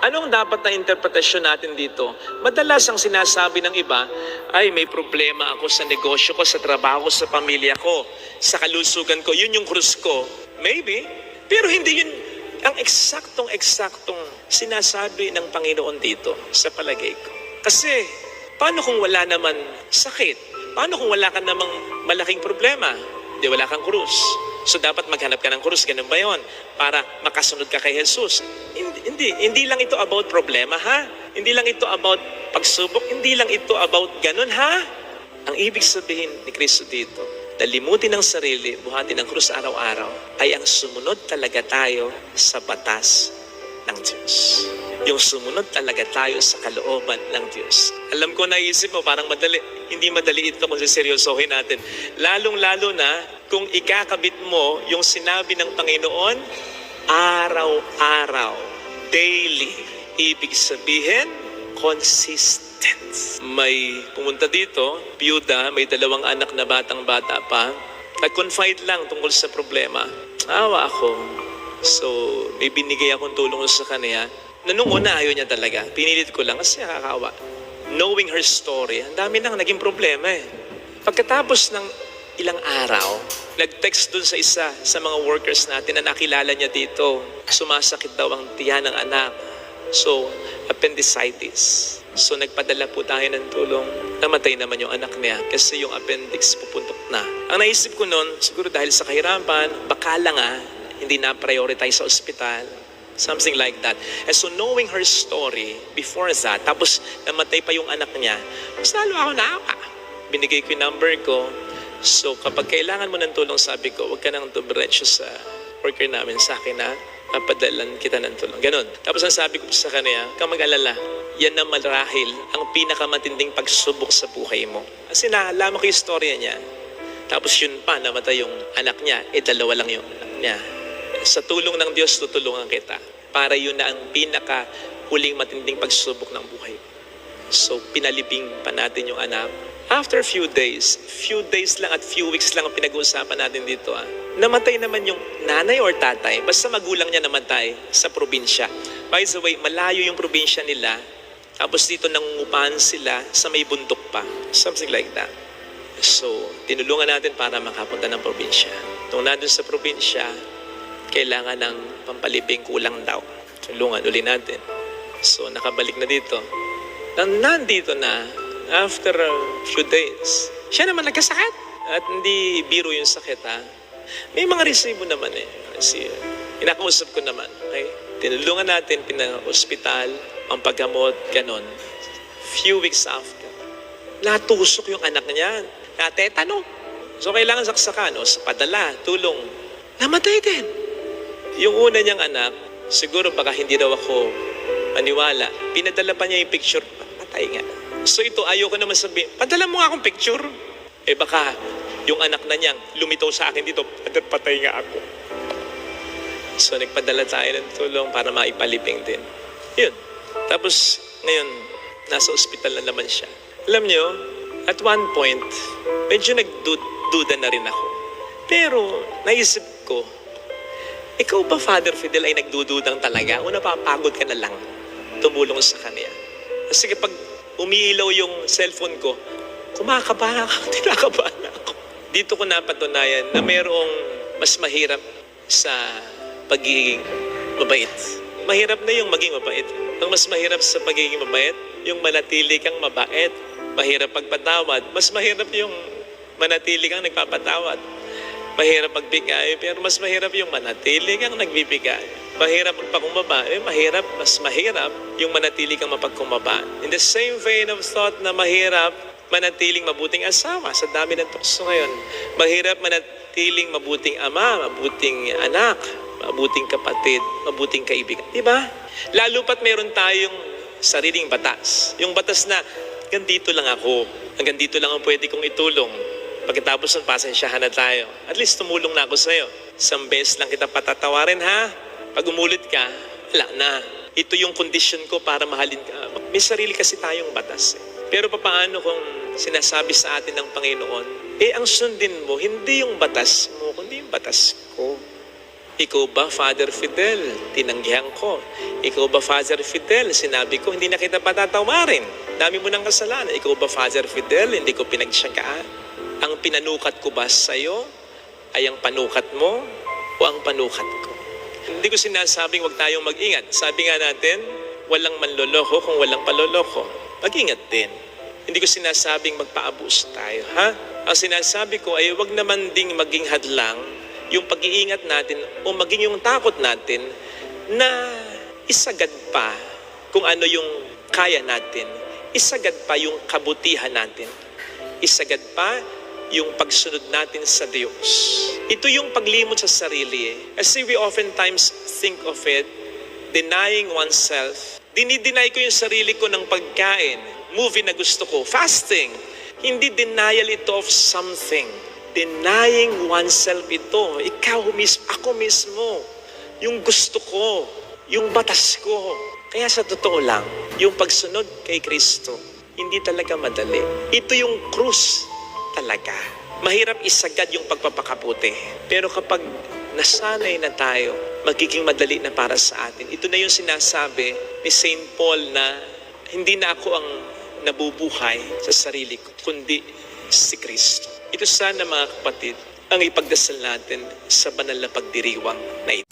Anong dapat na interpretasyon natin dito? Madalas ang sinasabi ng iba, ay may problema ako sa negosyo ko, sa trabaho ko, sa pamilya ko, sa kalusugan ko, yun yung krus ko. Maybe, pero hindi yun ang eksaktong sinasabi ng Panginoon dito sa palagay ko. Kasi, paano kung wala naman sakit? Paano kung wala ka namang malaking problema? Di wala kang krus. So dapat maghanap ka ng krus, ganun ba yun? Para makasunod ka kay Jesus. Hindi lang ito about problema, ha? Hindi lang ito about pagsubok, hindi lang ito about ganun, ha? Ang ibig sabihin ni Kristo dito, dalimutin ang sarili, buhatin ang krus araw-araw, ay ang sumunod talaga tayo sa batas ng Diyos. Yung sumunod talaga tayo sa kalooban ng Diyos. Alam ko, naisip mo, parang madali. Hindi madali ito kung seryosohin natin. Lalong-lalo na kung ikakabit mo yung sinabi ng Panginoon, araw-araw, daily. Ibig sabihin, consistent. May pumunta dito, biyuda, may 2 anak na batang-bata pa. Nag-confide lang tungkol sa problema. Awa ako. So, may binigay akong tulong sa kanya. Nung una, ayaw niya talaga. Pinilit ko lang kasi nakakawa. Knowing her story, ang dami nang naging problema eh. Pagkatapos ng ilang araw, nag-text dun sa isa sa mga workers natin na nakilala niya dito. Sumasakit daw ang tiyan ng anak. So, appendicitis. So, nagpadala po tayo ng tulong. Namatay naman yung anak niya kasi yung appendix pupuntok na. Ang naisip ko nun, siguro dahil sa kahirapan, baka lang hindi na-prioritize sa ospital. Something like that. And so knowing her story before that, tapos namatay pa yung anak niya, mas lalo ako naawa. Binigay ko yung number ko. So kapag kailangan mo ng tulong, sabi ko, huwag ka nang dumiretso sa worker namin sa akin na papadalan kita ng tulong. Ganon. Tapos ang sabi ko sa kanya, kang mag-alala, yan na marahil ang pinakamatinding pagsubok sa buhay mo. Kasi naalala ko yung storya niya. Tapos yun pa, namatay yung anak niya, 2 lang yung anak niya. Sa tulong ng Diyos, tutulungan kita. Para yun na ang pinaka-huling matinding pagsubok ng buhay. So, pinalibing pa natin yung anak. After few days lang at few weeks lang ang pinag-uusapan natin dito. Namatay naman yung nanay or tatay. Basta magulang niya namatay sa probinsya. By the way, malayo yung probinsya nila. Tapos dito nangungupahan sila sa may bundok pa. Something like that. So, tinulungan natin para makapunta ng probinsya. Nung nandun sa probinsya, kailangan ng pampalibing, kulang daw. Tulungan uli natin. So, nakabalik na dito. Nandito na, after a few days, siya naman nagkasakit. At hindi biro yung sakit, ha? May mga resibo naman eh. Kasi, inakausap ko naman. Okay? Tinulungan natin, pina-hospital, ang paggamot, ganon. Few weeks after, natusok yung anak niya. Natetano. So, kailangan saksakan, o, padala, tulong. Namatay din. Yung una niyang anak, siguro baka hindi daw ako maniwala. Pinadala pa niya yung picture, patay nga. So ito, ayoko naman sabihin, padala mo nga akong picture. Eh baka yung anak na niyang lumitaw sa akin dito, patay nga ako. So nagpadala tayo ng tulong para maipalibing din. Yun. Tapos ngayon, nasa ospital na naman siya. Alam niyo, at one point, medyo nagduda na rin ako. Pero naisip ko, ikaw ba, Father Fidel, ay nagdududang talaga o napapagod ka na lang tumulong sa kanya? Kasi kapag umiilaw yung cellphone ko, kumakabahan ako, tinakabahan ako. Dito ko napatunayan na mayroong mas mahirap sa pagiging mabait. Mahirap na yung maging mabait. Ang mas mahirap sa pagiging mabait, yung manatili kang mabait. Mahirap pagpatawad. Mas mahirap yung manatili kang nagpapatawad. Mahirap magbigay, pero mas mahirap yung manatili kang nagbibigay. Mahirap magpakumbaba, mas mahirap yung manatili kang mapagkumbaba. In the same vein of thought na mahirap manatiling mabuting asawa sa dami ng tukso ngayon. Mahirap manatiling mabuting ama, mabuting anak, mabuting kapatid, mabuting kaibigan. Diba? Lalo pat meron tayong sariling batas. Yung batas na, hanggang dito lang ako, hanggang dito lang ang pwede kong itulong. Pagkatapos ng pasensyahan na tayo, at least tumulong na ako sa'yo. Isang beses lang kita patatawarin, ha? Pag umulit ka, wala na. Ito yung condition ko para mahalin ka. May sarili kasi tayong batas. Pero papaano kung sinasabi sa atin ng Panginoon, ang sundin mo, hindi yung batas mo, kundi yung batas ko. Ikaw ba, Father Fidel? Tinanggihan ko. Ikaw ba, Father Fidel? Sinabi ko, hindi na kita patatawarin. Dami mo ng kasalanan. Ikaw ba, Father Fidel? Hindi ko pinagsiyagaan. Ang pinanukat ko ba sa'yo ay ang panukat mo o ang panukat ko? Hindi ko sinasabing huwag tayong mag-ingat. Sabi nga natin, walang manloloko kung walang paloloko. Mag-ingat din. Hindi ko sinasabing magpa-abuse tayo, ha? Ang sinasabi ko ay huwag naman ding maging hadlang yung pag-iingat natin o maging yung takot natin na isagad pa kung ano yung kaya natin. Isagad pa yung kabutihan natin. Isagad pa yung pagsunod natin sa Diyos. Ito yung paglimot sa sarili. Kasi we oftentimes think of it, denying oneself. Dinideny ko yung sarili ko ng pagkain, movie na gusto ko, fasting. Hindi denial ito of something. Denying oneself ito. Ikaw mismo, ako mismo. Yung gusto ko, yung batas ko. Kaya sa totoo lang, yung pagsunod kay Kristo, hindi talaga madali. Ito yung krus talaga. Mahirap isagad yung pagpapakaputi. Pero kapag nasanay na tayo, magiging madali na para sa atin. Ito na yung sinasabi ni Saint Paul na hindi na ako ang nabubuhay sa sarili ko, kundi si Kristo. Ito sana mga kapatid, ang ipagdasal natin sa banal na pagdiriwang na ito.